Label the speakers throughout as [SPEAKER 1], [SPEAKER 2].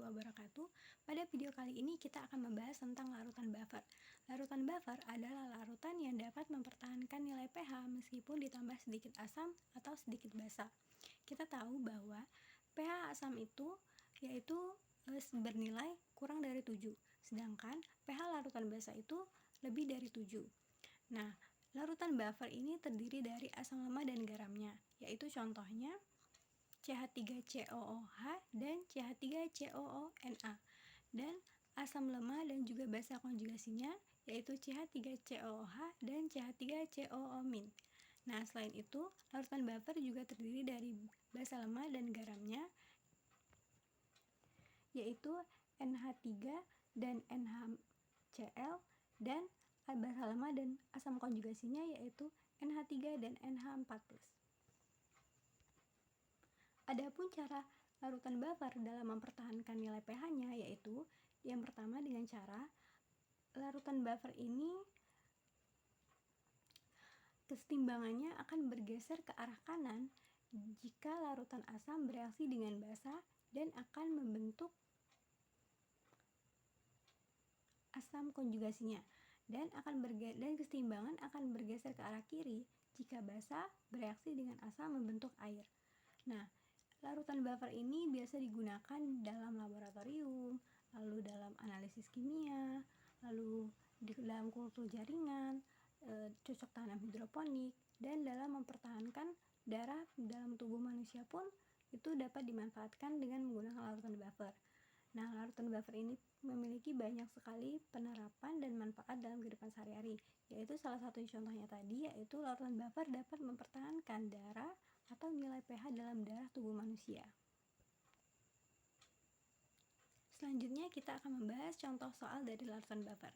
[SPEAKER 1] warahmatullahi wabarakatuh. Pada video kali ini kita akan membahas tentang larutan buffer. Larutan buffer adalah larutan yang dapat mempertahankan nilai pH meskipun ditambah sedikit asam atau sedikit basa. Kita tahu bahwa pH asam itu yaitu bernilai kurang dari 7, sedangkan pH larutan basa itu lebih dari 7. Nah, larutan buffer ini terdiri dari asam lemah dan garamnya, yaitu contohnya CH3COOH dan CH3COONA, dan asam lemah dan juga basa konjugasinya yaitu CH3COOH dan CH3COO-. Nah, selain itu, larutan buffer juga terdiri dari basa lemah dan garamnya yaitu NH3 dan NHCl, dan basa lemah dan asam konjugasinya yaitu NH3 dan NH4+. Adapun cara larutan buffer dalam mempertahankan nilai pH-nya yaitu yang pertama dengan cara larutan buffer ini kesetimbangannya akan bergeser ke arah kanan jika larutan asam bereaksi dengan basa dan akan membentuk asam konjugasinya, dan kesetimbangan akan bergeser ke arah kiri jika basa bereaksi dengan asam membentuk air. Nah, larutan buffer ini biasa digunakan dalam laboratorium, lalu dalam analisis kimia, lalu dalam kultur jaringan, cocok tanam hidroponik, dan dalam mempertahankan darah dalam tubuh manusia pun itu dapat dimanfaatkan dengan menggunakan larutan buffer. Nah, larutan buffer ini memiliki banyak sekali penerapan dan manfaat dalam kehidupan sehari-hari, yaitu salah satu contohnya tadi yaitu larutan buffer dapat mempertahankan darah atau nilai pH dalam darah tubuh manusia. Selanjutnya kita akan membahas contoh soal dari larutan buffer.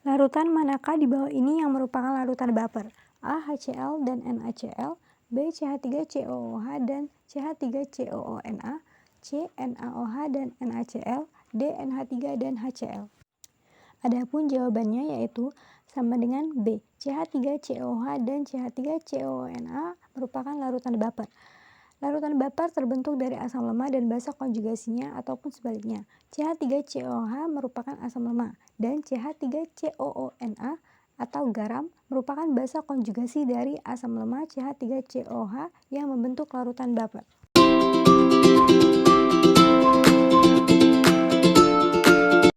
[SPEAKER 1] Larutan manakah di bawah ini yang merupakan larutan buffer? A. HCl dan NaCl, B. CH3COOH dan CH3COONA, C. NaOH dan NaCl, D. NH3 dan HCl. Adapun jawabannya yaitu sama dengan B. CH3COOH dan CH3COONA merupakan larutan buffer. Larutan buffer terbentuk dari asam lemah dan basa konjugasinya ataupun sebaliknya. CH3COOH merupakan asam lemah dan CH3COONA atau garam merupakan basa konjugasi dari asam lemah CH3COOH yang membentuk larutan buffer.